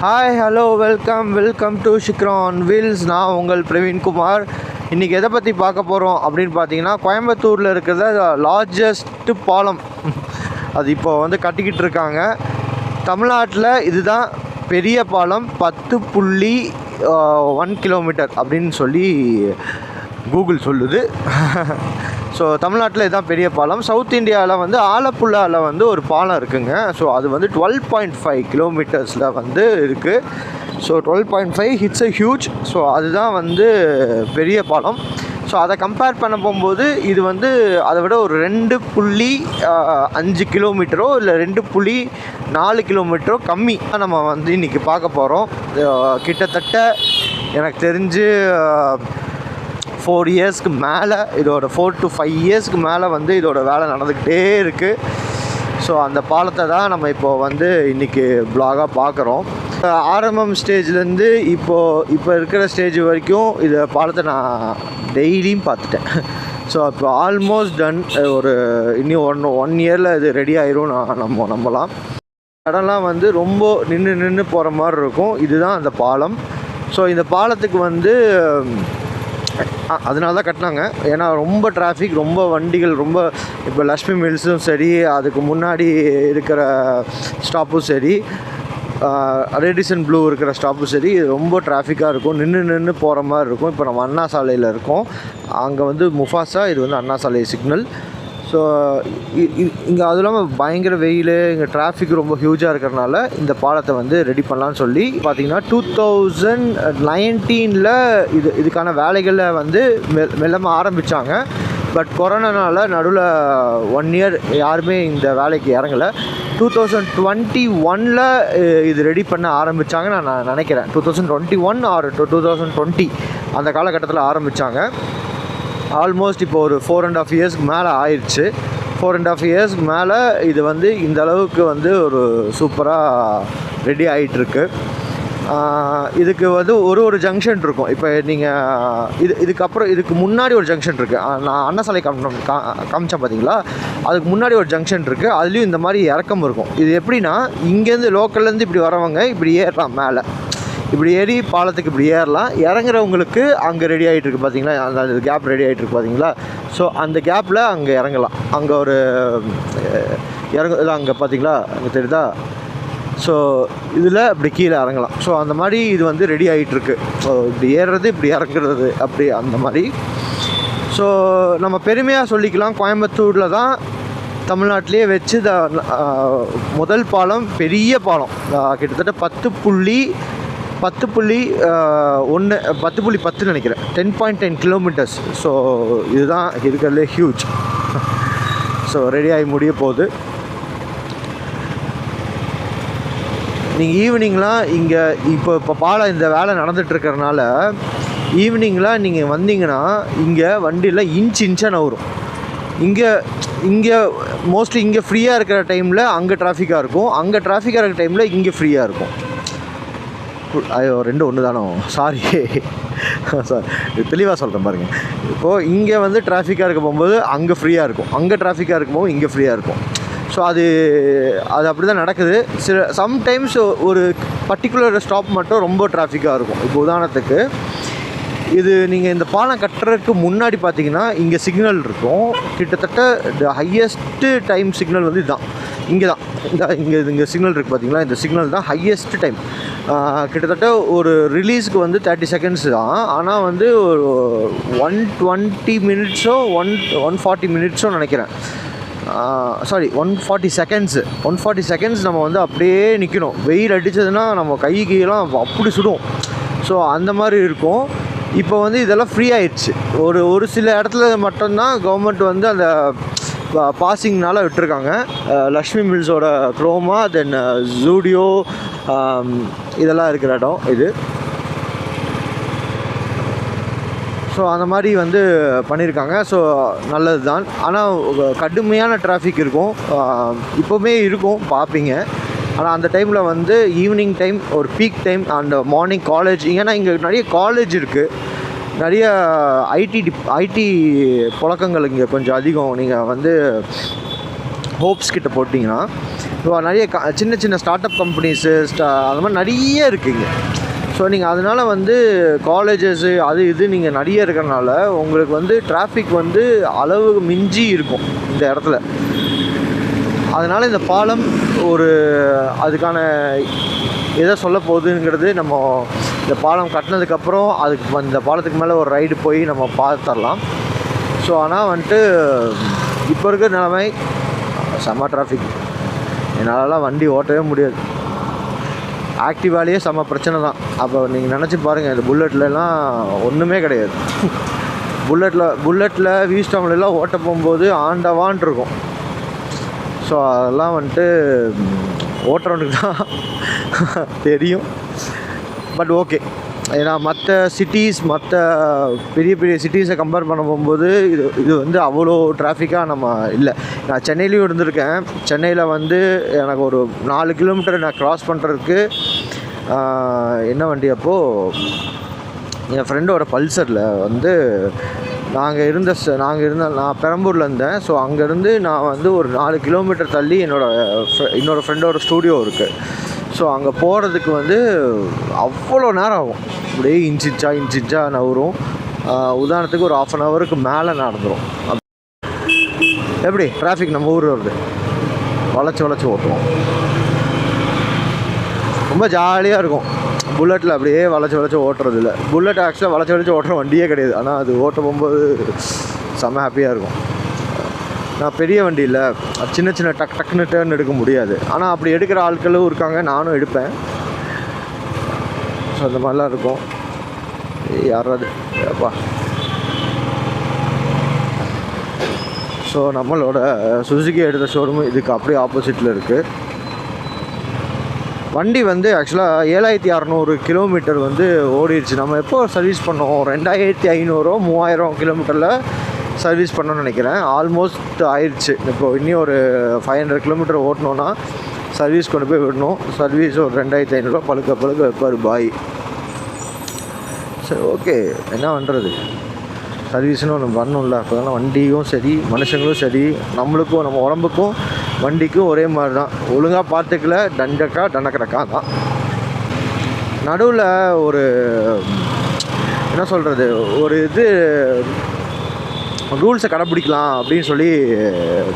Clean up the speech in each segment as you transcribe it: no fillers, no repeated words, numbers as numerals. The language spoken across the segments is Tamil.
Hi hello welcome to Shikran Wheels. நான் உங்கள் பிரவீன்குமார். இன்றைக்கி எதை பற்றி பார்க்க போகிறோம் அப்படின்னு பார்த்தீங்கன்னா, கோயம்புத்தூரில் இருக்கிற லார்ஜஸ்ட்டு பாலம் அது இப்போ வந்து கட்டிக்கிட்டு இருக்காங்க. தமிழ்நாட்டில் இதுதான் பெரிய பாலம், 10.1 கிலோமீட்டர் அப்படின்னு சொல்லி கூகுள் சொல்லுது. ஸோ தமிழ்நாட்டில் இதுதான் பெரிய பாலம். சவுத் இந்தியாவில் வந்து ஆலப்புழாவில் வந்து ஒரு பாலம் இருக்குதுங்க. ஸோ அது வந்து 12.5 கிலோமீட்டர்ஸில் வந்து இருக்குது. So 12.5 hits a huge. So அதுதான் வந்து பெரிய பாலம். ஸோ அதை கம்பேர் பண்ண போகும்போது இது வந்து அதை விட ஒரு 2.5 கிலோமீட்டரோ இல்லை 2.4 கிலோமீட்டரோ கம்மி நம்ம வந்து இன்றைக்கி பார்க்க போகிறோம். கிட்டத்தட்ட எனக்கு தெரிஞ்சு 4 இயர்ஸ்க்கு மேலே, இதோட 4 to 5 இயர்ஸ்க்கு மேலே வந்து இதோட வேலை நடந்துக்கிட்டே இருக்குது. ஸோ அந்த பாலத்தை தான் நம்ம இப்போது வந்து இன்றைக்கி ப்ளாகாக பார்க்குறோம். ஆரம்பம் ஸ்டேஜ்லேருந்து இப்போ இருக்கிற ஸ்டேஜ் வரைக்கும் இதை பாலத்தை நான் டெய்லியும் பார்த்துட்டேன். ஸோ இப்போ ஆல்மோஸ்ட் டன். ஒரு இன்னும் ஒன் இயரில் இது ரெடி ஆயிரும் நம்ம நம்பலாம். இடம்லாம் வந்து ரொம்ப நின்று போகிற மாதிரி இருக்கும். இதுதான் அந்த பாலம். ஸோ இந்த பாலத்துக்கு வந்து அதனால தான் கட்டினாங்க. ஏன்னா ரொம்ப டிராஃபிக், ரொம்ப வண்டிகள், ரொம்ப இப்போ லக்ஷ்மி மில்ஸும் சரி, அதுக்கு முன்னாடி இருக்கிற ஸ்டாப்பும் சரி, ரெடிசன் ப்ளூ இருக்கிற ஸ்டாப்பும் சரி, இது ரொம்ப டிராஃபிக்காக இருக்கும். நின்று போகிற மாதிரி இருக்கும். இப்போ நம்ம அண்ணா சாலையில் இருக்கோம். அங்கே வந்து முஃபாசா, இது வந்து அண்ணா சாலை சிக்னல். ஸோ இங்கே அதுவும் இல்லாமல் பயங்கர வெயில், இங்கே டிராஃபிக் ரொம்ப ஹியூஜாக இருக்கிறனால இந்த பாலத்தை வந்து ரெடி பண்ணலான்னு சொல்லி பார்த்தீங்கன்னா 2019 இதுக்கான வேலைகளை வந்து மெல்லமாக ஆரம்பித்தாங்க. பட் கொரோனானால நடுவில் 1 இயர் யாருமே இந்த வேலைக்கு இறங்கலை. 2021 இது ரெடி பண்ண ஆரம்பித்தாங்கன்னு நான் நினைக்கிறேன். 2021 ஆர் 2020 அந்த காலகட்டத்தில் ஆரம்பித்தாங்க. ஆல்மோஸ்ட் இப்போ ஒரு 4.5 இயர்ஸ்க்கு மேலே ஆயிடுச்சு. 4.5 இயர்ஸ்க்கு மேலே இது வந்து இந்த அளவுக்கு வந்து ஒரு சூப்பராக ரெடி ஆகிட்டுருக்கு. இதுக்கு வந்து ஒரு ஜங்ஷன் இருக்கும். இப்போ நீங்கள் இதுக்கப்புறம் இதுக்கு முன்னாடி ஒரு ஜங்ஷன் இருக்குது. நான் அண்ணா சாலை காமிச்சேன் பார்த்தீங்களா, அதுக்கு முன்னாடி ஒரு ஜங்ஷன் இருக்குது. அதுலேயும் இந்த மாதிரி இறக்கம் இருக்கும். இது எப்படின்னா, இங்கேருந்து லோக்கல்லேருந்து இப்படி வரவங்க இப்படி ஏறலாம், மேலே இப்படி ஏறி பாலத்துக்கு இப்படி ஏறலாம். இறங்குறவங்களுக்கு அங்கே ரெடி ஆகிட்டுருக்கு பார்த்தீங்களா, அந்த கேப் ரெடி ஆகிட்டுருக்கு பார்த்தீங்களா. ஸோ அந்த கேப்பில் அங்கே இறங்கலாம். அங்கே ஒரு அங்கே பார்த்தீங்களா, அங்கே தெரியுதா. ஸோ இதில் இப்படி கீழே இறங்கலாம். ஸோ அந்த மாதிரி இது வந்து ரெடி ஆகிட்டுருக்கு. ஸோ இப்படி ஏறுறது, இப்படி இறங்குறது, அப்படி அந்த மாதிரி. ஸோ நம்ம பெருமையாக சொல்லிக்கலாம், கோயம்புத்தூரில் தான் தமிழ்நாட்டிலே வச்சு முதல் பாலம், பெரிய பாலம், கிட்டத்தட்ட 10.10 நினைக்கிறேன், 10.10 கிலோமீட்டர்ஸ். ஸோ இதுதான் இருக்கிறதுலே ஹியூஜ். ஸோ ரெடி ஆகி முடிய போகுது. நீங்கள் ஈவினிங்லாம் இங்கே இப்போ பாலம் இந்த வேலை நடந்துகிட்ருக்கறனால ஈவினிங்லாம் நீங்கள் வந்தீங்கன்னா இங்கே வண்டியில் இன்ச்சாக நவரும். இங்கே மோஸ்ட்லி இங்கே ஃப்ரீயாக இருக்கிற டைமில் அங்கே டிராஃபிக்காக இருக்கும், அங்கே டிராஃபிக்காக இருக்கிற டைமில் இங்கே ஃப்ரீயாக இருக்கும். ஐயோ, 2 ஒன்று தானோ, சாரி சார், தெளிவாக சொல்கிறேன் பாருங்கள். இப்போது இங்கே வந்து டிராஃபிக்காக இருக்க போகும்போது அங்கே ஃப்ரீயாக இருக்கும், அங்கே டிராஃபிக்காக இருக்கும்போது இங்கே ஃப்ரீயாக இருக்கும். ஸோ அது அப்படி தான் நடக்குது. சம்டைம்ஸ் ஒரு பர்டிகுலர் ஸ்டாப் மட்டும் ரொம்ப டிராஃபிக்காக இருக்கும். இப்போ உதாரணத்துக்கு இது நீங்கள் இந்த பாலம் கட்டுறதுக்கு முன்னாடி பார்த்தீங்கன்னா இங்கே சிக்னல் இருக்கும். கிட்டத்தட்ட ஹையஸ்ட்டு டைம் சிக்னல் வந்து இதுதான். இங்கே தான் இங்கே சிக்னல் இருக்குது பார்த்தீங்களா, இந்த சிக்னல் தான் ஹையஸ்ட்டு டைம். கிட்டத்தட்ட ஒரு ரிலீஸுக்கு வந்து 30 செகண்ட்ஸ் தான். ஆனால் வந்து ஒரு 120 மினிட்ஸோ 140 மினிட்ஸோ நினைக்கிறேன். Sorry, 140 seconds. 140 செகண்ட்ஸ் நம்ம வந்து அப்படியே நிற்கணும். வெயில் அடித்ததுன்னா நம்ம கையெல்லாம் அப்படி சுடும். ஸோ அந்த மாதிரி இருக்கும். இப்போ வந்து இதெல்லாம் ஃப்ரீ ஆயிடுச்சு. ஒரு சில இடத்துல மட்டும்தான் கவர்மெண்ட் வந்து அந்த பாசிங்னால் விட்டுருக்காங்க. லக்ஷ்மி மில்ஸோட குரோமா, தென் ஜூடியோ, இதெல்லாம் இருக்கிற இடம் இது. ஸோ அந்த மாதிரி வந்து பண்ணியிருக்காங்க. ஸோ நல்லது தான். ஆனால் கடுமையான டிராஃபிக் இருக்கும், இப்போவுமே இருக்கும், பார்ப்பீங்க. ஆனால் அந்த டைமில் வந்து ஈவினிங் டைம் ஒரு பீக் டைம், அந்த மார்னிங் காலேஜ், ஏன்னா இங்கே நிறைய காலேஜ் இருக்குது, நிறைய ஐடி புழக்கங்கள் இங்கே கொஞ்சம் அதிகம். நீங்கள் வந்து ஹோப்ஸ் கிட்ட போட்டிங்கன்னா நிறைய சின்ன சின்ன ஸ்டார்ட் அப் கம்பெனிஸு அது மாதிரி நிறைய இருக்குங்க. ஸோ நீங்கள் அதனால் வந்து காலேஜஸ்ஸு அது இது நீங்கள் நிறைய இருக்கிறனால உங்களுக்கு வந்து டிராஃபிக் வந்து அளவு மிஞ்சி இருக்கும் இந்த இடத்துல. அதனால் இந்த பாலம் ஒரு அதுக்கான எதை சொல்ல போகுதுங்கிறது நம்ம இந்த பாலம் கட்டினதுக்கப்புறம் அதுக்கு இந்த பாலத்துக்கு மேலே ஒரு ரைடு போய் நம்ம பார்த்துடலாம். ஸோ ஆனால் வந்துட்டு இப்போ இருக்கிற நிலைமை செம்ம டிராஃபிக், என்னாலலாம் வண்டி ஓட்டவே முடியாது. ஆக்டிவாலேயே செம்ம பிரச்சனை தான். அப்போ நீங்கள் நினச்சி பாருங்கள், இந்த புல்லட்லலாம் ஒன்றுமே கிடையாது. புல்லட்டில் வீஸ்டாம்லாம் ஓட்ட போகும்போது ஆண்டவான் இருக்கும். ஸோ அதெல்லாம் வந்துட்டு ஓட்டுறவனுக்கு தான் தெரியும். பட் ஓகே, ஏன்னா மற்ற சிட்டிஸ் மற்ற பெரிய பெரிய சிட்டிஸை கம்பேர் பண்ண போகும்போது இது வந்து அவ்வளோ டிராஃபிக்காக நம்ம இல்லை. நான் சென்னையிலையும் இருந்திருக்கேன். சென்னையில் வந்து எனக்கு ஒரு 4 கிலோமீட்டர் நான் க்ராஸ் பண்ணுறதுக்கு என்ன வண்டி அப்போது என் ஃப்ரெண்டோட பல்சரில் வந்து நான் பெரம்பூரில் இருந்தேன். ஸோ அங்கேருந்து நான் வந்து ஒரு 4 கிலோமீட்டர் தள்ளி இன்னொரு ஃப்ரெண்டோட ஸ்டூடியோ இருக்குது. ஸோ அங்கே போகிறதுக்கு வந்து அவ்வளோ நேரம் ஆகும். அப்படியே இன்ச்சின்ச்சா நவரும். உதாரணத்துக்கு ஒரு 1/2 ஹவருக்கு மேலே நடந்துடும். எப்படி டிராஃபிக் நம்ம ஊர் வருது, வளைச்சி ஓட்டுவோம். ரொம்ப ஜாலியாக இருக்கும் புல்லட்டில். அப்படியே வளைச்சி ஓட்டுறது இல்லை. புல்லட் ஆக்சுவலாக வளைச்சி ஓட்டுற வண்டியே கிடையாது. ஆனால் அது ஓட்ட போகும்போது செம்ம ஹாப்பியாக இருக்கும். நான் பெரிய வண்டி இல்லை, சின்ன டக்குன்னு டேர்ன் எடுக்க முடியாது. ஆனால் அப்படி எடுக்கிற ஆட்களும் இருக்காங்க, நானும் எடுப்பேன். ஸோ அந்த மாதிரிலாம் இருக்கும். யாராவது அப்பா. ஸோ நம்மளோட சுசுகி எடுத்த ஷோரூம் இதுக்கு அப்படியே ஆப்போசிட்டில் இருக்குது. வண்டி வந்து ஆக்சுவலாக 7600 கிலோமீட்டர் வந்து ஓடிடுச்சு. நம்ம எப்போ சர்வீஸ் பண்ணோம்? 2500 3000 கிலோமீட்டரில் சர்வீஸ் பண்ணணும்னு நினைக்கிறேன். ஆல்மோஸ்ட் ஆயிடுச்சு. இப்போ இன்னும் ஒரு 500 கிலோமீட்டர் ஓட்டணுன்னா சர்வீஸ் கொண்டு போய் விடணும். சர்வீஸ் ஒரு 2500 பழுக்க வைப்பார் பாய். சரி, ஓகே, என்ன பண்ணுறது, சர்வீஸ்னு ஒன்று பண்ணணும்ல. அப்போ தானே வண்டியும் சரி மனுஷங்களும் சரி நம்மளுக்கும் நம்ம உடம்புக்கும் வண்டிக்கும் ஒரே மாதிரி தான். ஒழுங்காக பார்த்துக்கல டண்டக்கா தான். நடுவில் ஒரு என்ன சொல்கிறது, ஒரு ரூல்ஸை கடைப்பிடிக்கலாம் அப்படின்னு சொல்லி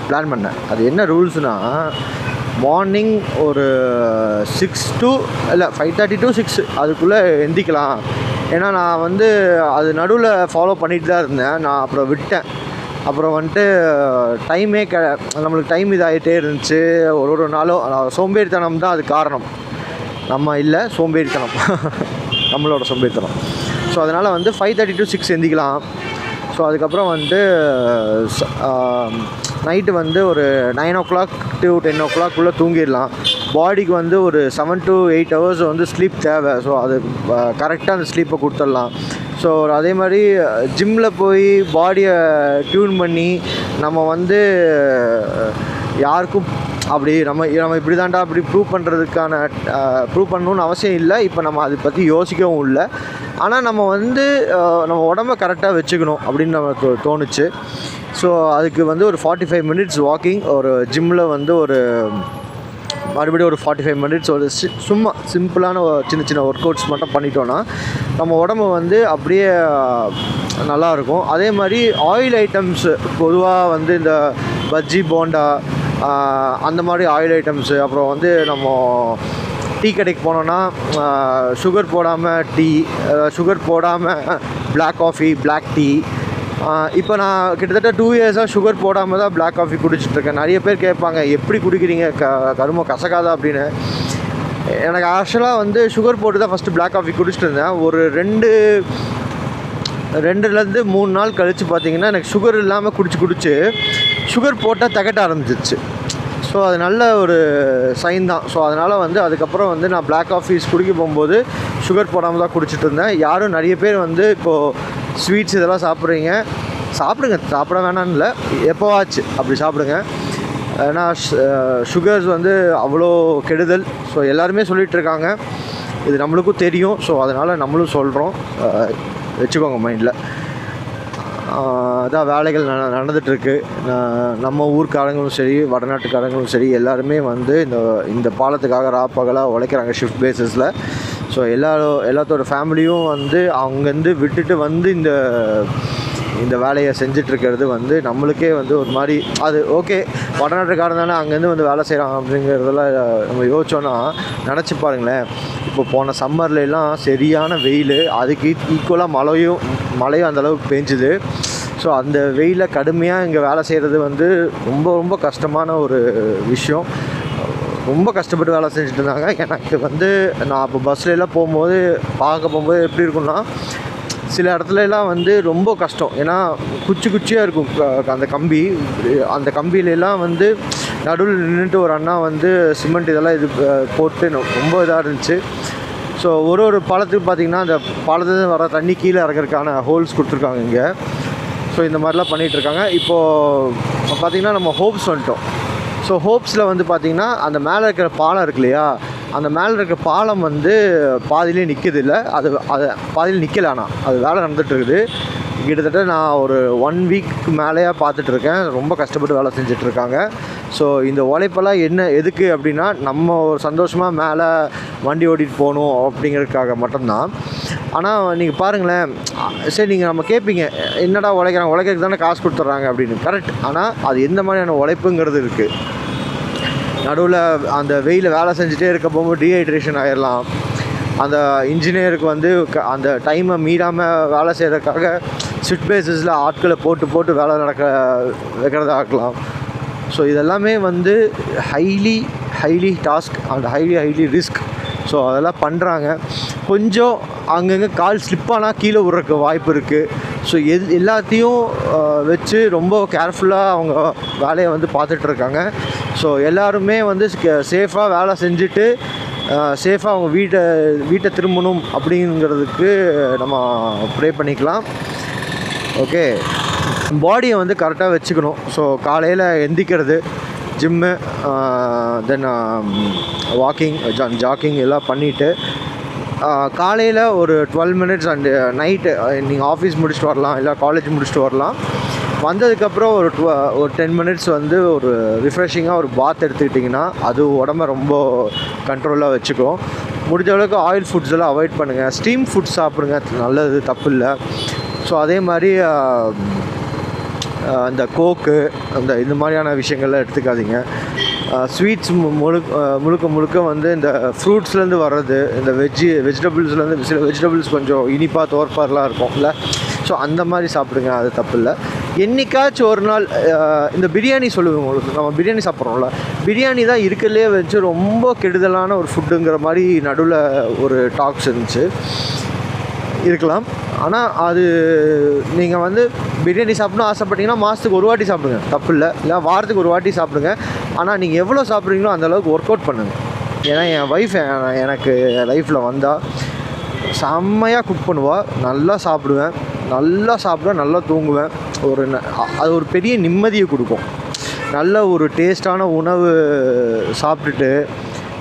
பிளான் பண்ணேன். அது என்ன ரூல்ஸ்னால், மார்னிங் ஒரு 5:30 to 6 அதுக்குள்ளே எந்திக்கலாம். ஏன்னா நான் வந்து அது நடுவில் ஃபாலோ பண்ணிட்டு தான் இருந்தேன். நான் அப்புறம் விட்டேன். அப்புறம் வந்துட்டு நம்மளுக்கு டைம் இதாகிட்டே இருந்துச்சு. ஒரு நாளும் சோம்பேறித்தனம் தான் அது காரணம். நம்ம இல்லை, சோம்பேறித்தனம் நம்மளோட சோம்பேறித்தனம். ஸோ அதனால் வந்து 5:30 to 6 எந்திக்கலாம். ஸோ அதுக்கப்புறம் வந்து நைட்டு வந்து ஒரு 9 o'clock to 10 o'clock தூங்கிடலாம். பாடிக்கு வந்து ஒரு 7 to 8 hours வந்து ஸ்லீப் தேவை. ஸோ அது கரெக்டாக அந்த ஸ்லீப்பை கொடுத்துடலாம். ஸோ அதே மாதிரி ஜிம்மில் போய் பாடியை டியூன் பண்ணி நம்ம வந்து யாருக்கும் அப்படி நம்ம இப்படி தாண்டா அப்படி ப்ரூவ் பண்ணணுன்னு அவசியம் இல்லை. இப்போ நம்ம அதை பற்றி யோசிக்கவும் இல்லை. ஆனால் நம்ம வந்து நம்ம உடம்ப கரெக்டாக வச்சுக்கணும் அப்படின்னு நமக்கு தோணுச்சு. ஸோ அதுக்கு வந்து ஒரு 45 minutes வாக்கிங், ஒரு ஜிம்மில் வந்து மறுபடியும் ஒரு 45 minutes ஒரு சும்மா சிம்பிளான சின்ன ஒர்க் அவுட்ஸ் மட்டும் பண்ணிட்டோன்னா நம்ம உடம்பு வந்து அப்படியே நல்லாயிருக்கும். அதே மாதிரி ஆயில் ஐட்டம்ஸ் பொதுவாக வந்து இந்த பஜ்ஜி போண்டா அந்த மாதிரி ஆயில் ஐட்டம்ஸு, அப்புறம் வந்து நம்ம டீ கடைக்கு போனோன்னா சுகர் போடாமல் டீ, சுகர் போடாமல் பிளாக் காஃபி, பிளாக் டீ. இப்போ நான் கிட்டத்தட்ட 2 yearsஆக சுகர் போடாமல் தான் பிளாக் காஃபி குடிச்சிட்ருக்கேன். நிறைய பேர் கேட்பாங்க, எப்படி குடிக்கிறீங்க, கரும கசக்காதா அப்படின்னு. எனக்கு ஆக்சுவலாக வந்து சுகர் போட்டு தான் ஃபஸ்ட்டு பிளாக் காஃபி குடிச்சிட்டு இருந்தேன். ஒரு 2 3 நாள் கழித்து பார்த்திங்கன்னா எனக்கு சுகர் இல்லாமல் குடிச்சு சுகர் போட்டால் திகட்ட ஆரம்பிச்சிச்சு. ஸோ அது நல்ல ஒரு சைன் தான். ஸோ அதனால் வந்து அதுக்கப்புறம் வந்து நான் பிளாக் காஃபிஸ் குடிக்க போகும்போது சுகர் போடாமல் தான் குடிச்சிட்டு இருந்தேன். யாரும் நிறைய பேர் வந்து இப்போது ஸ்வீட்ஸ் இதெல்லாம் சாப்பிடுங்க, சாப்பிட வேணான்னு இல்லை, எப்போவாச்சு அப்படி சாப்பிடுங்க. ஏன்னா சுகர்ஸ் வந்து அவ்வளோ கெடுதல். ஸோ எல்லாருமே சொல்லிகிட்ருக்காங்க, இது நம்மளுக்கும் தெரியும். ஸோ அதனால் நம்மளும் சொல்கிறோம், வச்சுக்கோங்க மைண்டில். அதான் வேலைகள் நடந்துகிட்ருக்கு. நம்ம ஊர்க்காரங்களும் சரி, வடநாட்டுக்காரங்களும் சரி, எல்லாருமே வந்து இந்த பாலத்துக்காக ராப்பகலாக உழைக்கிறாங்க ஷிஃப்ட் பேஸஸில். ஸோ எல்லாத்தோட ஃபேமிலியும் வந்து அங்கேருந்து விட்டுட்டு வந்து இந்த வேலையை செஞ்சிட்ருக்கிறது வந்து நம்மளுக்கே வந்து ஒரு மாதிரி அது ஓகே, வடநாட்டுக்காரன் தானே அங்கேருந்து வந்து வேலை செய்கிறாங்க அப்படிங்கிறதெல்லாம் நம்ம யோசிச்சோன்னா நினச்சி பாருங்களேன். இப்போ போன சம்மர்லாம் சரியான வெயில், அதுக்கு ஈக்குவலாக மழையும் அந்தளவுக்கு பேஞ்சுது. ஸோ அந்த வெயிலில் கடுமையாக இங்கே வேலை செய்கிறது வந்து ரொம்ப ரொம்ப கஷ்டமான ஒரு விஷயம். ரொம்ப கஷ்டப்பட்டு வேலை செஞ்சுட்டு இருந்தாங்க. எனக்கு வந்து நான் அப்போ பஸ்லலாம் போகும்போது எப்படி இருக்குன்னா, சில இடத்துலலாம் வந்து ரொம்ப கஷ்டம். ஏன்னா குச்சியாக இருக்கும் அந்த கம்பியிலலாம் வந்து நடுவில் நின்றுட்டு ஒரு அண்ணா வந்து சிமெண்ட் இதெல்லாம் போட்டு ரொம்ப இதாக இருந்துச்சு. ஸோ ஒரு பாலத்துக்கு பார்த்திங்கன்னா அந்த பாலத்தில் வர தண்ணி கீழே இறக்கிறதுக்கான ஹோல்ஸ் கொடுத்துருக்காங்க இங்கே. ஸோ இந்த மாதிரிலாம் பண்ணிகிட்ருக்காங்க. இப்போது பார்த்திங்கன்னா நம்ம ஹோப்ஸ் வந்துட்டோம். ஸோ ஹோப்ஸில் வந்து பார்த்திங்கன்னா அந்த மேலே இருக்கிற பாலம் இருக்கு இல்லையா, அந்த மேலே இருக்கிற பாலம் வந்து பாதியிலே நிற்கிது இல்லை, அது பாதியில் நிற்கலை. ஆனால் அது வேலை நடந்துகிட்ருக்குது. கிட்டத்தட்ட நான் ஒரு 1 வீக் மேலேயாக பார்த்துட்ருக்கேன். ரொம்ப கஷ்டப்பட்டு வேலை செஞ்சிட்ருக்காங்க. ஸோ இந்த உழைப்பெல்லாம் எதுக்கு அப்படின்னா, நம்ம ஒரு சந்தோஷமாக மேலே வண்டி ஓட்டிகிட்டு போகணும் அப்படிங்கிறதுக்காக மட்டும்தான். ஆனால் நீங்கள் பாருங்களேன், சரி நீங்கள் நம்ம கேட்பீங்க, என்னடா உழைக்கிறதுக்கு தானே காசு கொடுத்துட்றாங்க அப்படின்னு. கரெக்ட். ஆனால் அது எந்த மாதிரியான உழைப்புங்கிறது இருக்குது. நடுவில் அந்த வெயிலில் வேலை செஞ்சுட்டே இருக்க போகும்போது டீஹைட்ரேஷன் ஆகிடலாம். அந்த இன்ஜினியருக்கு வந்து அந்த டைமை மீறாமல் வேலை செய்கிறதுக்காக ஷிஃப்ட் பேஸஸில் ஆட்களை போட்டு வேலை வைக்கிறதாகலாம். ஸோ இதெல்லாமே வந்து highly task and highly risk. So அதெல்லாம் பண்ணுறாங்க. கொஞ்சம் அங்கங்கே கால் ஸ்லிப்பானால் கீழே விட்றதுக்கு வாய்ப்பு இருக்குது. ஸோ எல்லாத்தையும் வச்சு ரொம்ப கேர்ஃபுல்லாக அவங்க வேலையை வந்து பார்த்துட்ருக்காங்க. ஸோ எல்லாருமே வந்து சேஃபாக வேலை செஞ்சுட்டு சேஃபாக அவங்க வீட்டை திரும்பணும் அப்படிங்கிறதுக்கு நம்ம ப்ரே பண்ணிக்கலாம். ஓகே, பாடியை வந்து கரெக்டாக வச்சுக்கணும். ஸோ காலையில் எந்திக்கிறது, ஜிம்மு, தென் வாக்கிங், ஜாக்கிங் எல்லாம் பண்ணிவிட்டு காலையில் ஒரு 12 மினிட்ஸ் அண்டு நைட்டு நீங்கள் ஆஃபீஸ் முடிச்சுட்டு வரலாம், இல்லை காலேஜ் முடிச்சுட்டு வரலாம். வந்ததுக்கப்புறம் ஒரு 10 மினிட்ஸ் வந்து ஒரு ரிஃப்ரெஷிங்காக ஒரு பாத் எடுத்துக்கிட்டிங்கன்னா அது உடம்ப ரொம்ப கண்ட்ரோலாக வச்சுக்கும். முடிஞ்ச அளவுக்கு ஆயில் ஃபுட்ஸ் எல்லாம் அவாய்ட் பண்ணுங்கள். ஸ்டீம் ஃபுட்ஸ் சாப்பிடுங்க, நல்லது, தப்பு இல்லை. ஸோ அதே மாதிரி இந்த கோக்கு இந்த மாதிரியான விஷயங்கள்லாம் எடுத்துக்காதீங்க. ஸ்வீட்ஸ் முழுக்க வந்து இந்த ஃப்ரூட்ஸ்லேருந்து வர்றது, இந்த வெஜிடபிள்ஸ்லேருந்து சில வெஜிடபிள்ஸ் கொஞ்சம் இனிப்பாக தோற்பாரெலாம் இருக்கும்ல, ஸோ அந்த மாதிரி சாப்பிடுங்க, அது தப்பு இல்லை. என்றைக்காச்சும் ஒரு நாள் இந்த பிரியாணி சொல்லுவேன் உங்களுக்கு, நம்ம பிரியாணி சாப்பிட்றோம்ல, பிரியாணி தான் இருக்கிறதுலே வச்சு ரொம்ப கெடுதலான ஒரு ஃபுட்டுங்கிற மாதிரி நடுவில் ஒரு டாக்ஸ் இருக்கலாம். ஆனால் அது நீங்கள் வந்து பிரியாணி சாப்பிட்ணும் ஆசைப்பட்டீங்கன்னா மாதத்துக்கு ஒரு வாட்டி சாப்பிடுங்க, தப்பு இல்லை வாரத்துக்கு ஒரு வாட்டி சாப்பிடுங்க. ஆனால் நீங்கள் எவ்வளோ சாப்பிட்றீங்களோ அந்தளவுக்கு ஒர்க் அவுட் பண்ணுங்கள். ஏன்னா என் ஒய்ஃப் எனக்கு லைஃப்பில் வந்தால் செம்மையாக குக் பண்ணுவாள். நல்லா சாப்பிடுவேன், நல்லா தூங்குவேன். அது ஒரு பெரிய நிம்மதியை கொடுக்கும். நல்ல ஒரு டேஸ்டான உணவு சாப்பிட்டுட்டு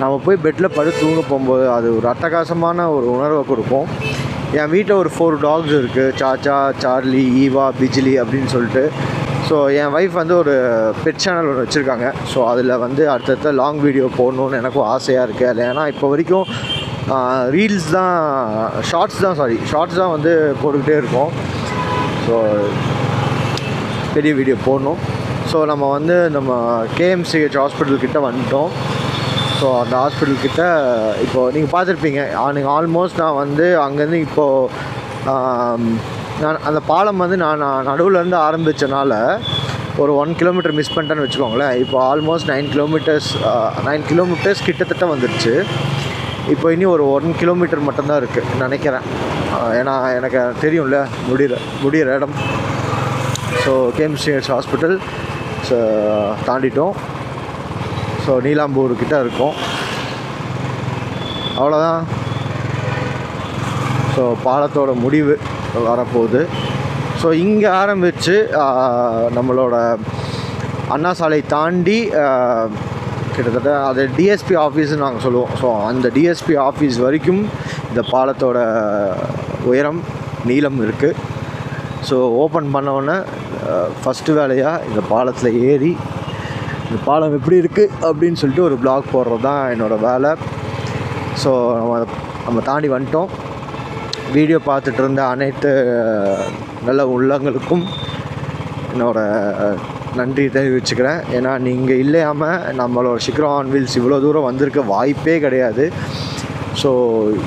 நம்ம போய் பெட்டில் படுத்து தூங்க போகும்போது அது ஒரு அட்டகாசமான ஒரு உணர்வை கொடுக்கும். என் வீட்டில் ஒரு 4 டாக்ஸ் இருக்குது, சாச்சா, சார்லி, ஈவா, பிஜிலி அப்படின்னு சொல்லிட்டு. ஸோ என் ஒய்ஃப் வந்து ஒரு பெட் சேனல் ஒன்று வச்சுருக்காங்க. ஸோ அதில் வந்து அடுத்தடுத்த லாங் வீடியோ போடணுன்னு எனக்கும் ஆசையாக இருக்குது. அதில் ஏன்னா இப்போ வரைக்கும் ஷார்ட்ஸ் தான் வந்து போட்டுக்கிட்டே இருக்கோம். ஸோ பெரிய வீடியோ போடணும். ஸோ நம்ம KMCH ஹாஸ்பிட்டல்கிட்ட வந்துட்டோம். ஸோ அந்த ஹாஸ்பிட்டல்கிட்ட இப்போது நீங்கள் பார்த்துருப்பீங்க, நீங்கள் ஆல்மோஸ்ட் நான் வந்து அங்கேருந்து இப்போது நான் அந்த பாலம் வந்து நான் நடுவிலேருந்து ஆரம்பித்தனால ஒரு 1 கிலோமீட்டர் மிஸ் பண்ணிட்டேன்னு வச்சுக்கோங்களேன். இப்போ ஆல்மோஸ்ட் 9 கிலோமீட்டர்ஸ் கிட்டத்தட்ட வந்துடுச்சு. இப்போ இனி ஒரு 1 கிலோமீட்டர் மட்டும்தான் இருக்குது நினைக்கிறேன். ஏன்னா எனக்கு தெரியும்ல முடிகிற இடம். ஸோ KMCH ஹாஸ்பிட்டல் தாண்டிட்டோம். ஸோ நீலாம்பூர்கிட்ட இருக்கோம். அவ்வளோதான். ஸோ பாலத்தோட முடிவு வரப்போகுது. ஸோ இங்கே ஆரம்பித்து நம்மளோட அண்ணா சாலை தாண்டி கிட்டத்தட்ட அது டிஎஸ்பி ஆஃபீஸ்ன்னு நாங்கள் சொல்லுவோம். ஸோ அந்த டிஎஸ்பி ஆஃபீஸ் வரைக்கும் இந்த பாலத்தோட உயரம் நீளம் இருக்குது. ஸோ ஸோ ஓப்பன் பண்ணோடனே ஃபஸ்ட்டு வேலையாக இந்த பாலத்தில் ஏறி இந்த பாலம் எப்படி இருக்குது அப்படின்னு சொல்லிட்டு ஒரு vlog போடுறது தான் என்னோடய வேலை. ஸோ நம்ம தாண்டி வந்துட்டோம். வீடியோ பார்த்துட்டு இருந்த அனைத்து நல்ல உள்ளங்களுக்கும் என்னோடய நன்றி தெரிவிச்சுக்கிறேன். ஏன்னா நீங்கள் இல்லாமல் நம்மளோட சிக்ரா ஆன் வீல்ஸ் இவ்வளோ தூரம் வந்திருக்க வாய்ப்பே கிடையாது. ஸோ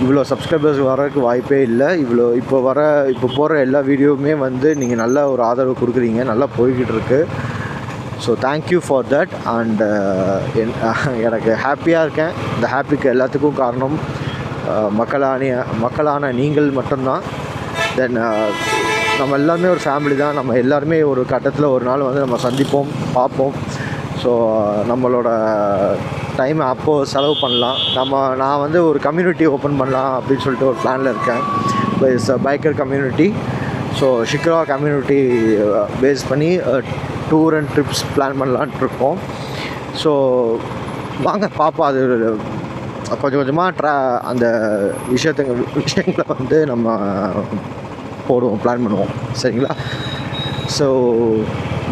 இவ்வளோ சப்ஸ்கிரைபர்ஸ் வர்றதுக்கு வாய்ப்பே இல்லை. இப்போ போடுற எல்லா வீடியோவுமே வந்து நீங்கள் நல்ல ஒரு ஆதரவு கொடுக்குறீங்க, நல்லா போய்கிட்டு இருக்கு. So thank you for that. And எனக்கு ஹாப்பியாக இருக்கேன். இந்த ஹாப்பிக்கு எல்லாத்துக்கும் காரணம் மக்களான நீங்கள் மட்டும்தான். தென் நம்ம எல்லாருமே ஒரு ஃபேமிலி தான். நம்ம எல்லாருமே ஒரு கட்டத்தில் ஒரு நாள் வந்து நம்ம சந்திப்போம், பார்ப்போம். ஸோ நம்மளோட டைம் அப்போது செலவு பண்ணலாம். நான் வந்து ஒரு கம்யூனிட்டி ஓப்பன் பண்ணலாம் அப்படின்னு சொல்லிட்டு ஒரு பிளானில் இருக்கேன். Biker community. So Shikra community base பண்ணி டூர் அண்ட் ட்ரிப்ஸ் பிளான் பண்ணலான்ட்டு இருக்கோம். ஸோ வாங்க பார்ப்போம். அது கொஞ்சம் கொஞ்சமாக அந்த விஷயங்களை வந்து நம்ம போடுவோம், பிளான் பண்ணுவோம். சரிங்களா? ஸோ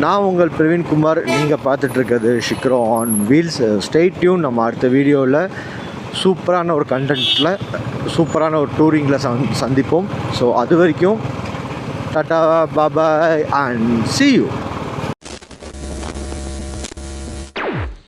நான் உங்கள் பிரவீன்குமார். நீங்கள் பார்த்துட்ருக்கிறது ஷிக்ரா ஆன் வீல்ஸ். Stay tune. நம்ம அடுத்த வீடியோவில் சூப்பரான ஒரு கண்டென்ட்டில் சூப்பரான ஒரு டூரிங்கில் சந்திப்போம். ஸோ அது வரைக்கும் டாடா, பாய் அண்ட் see you.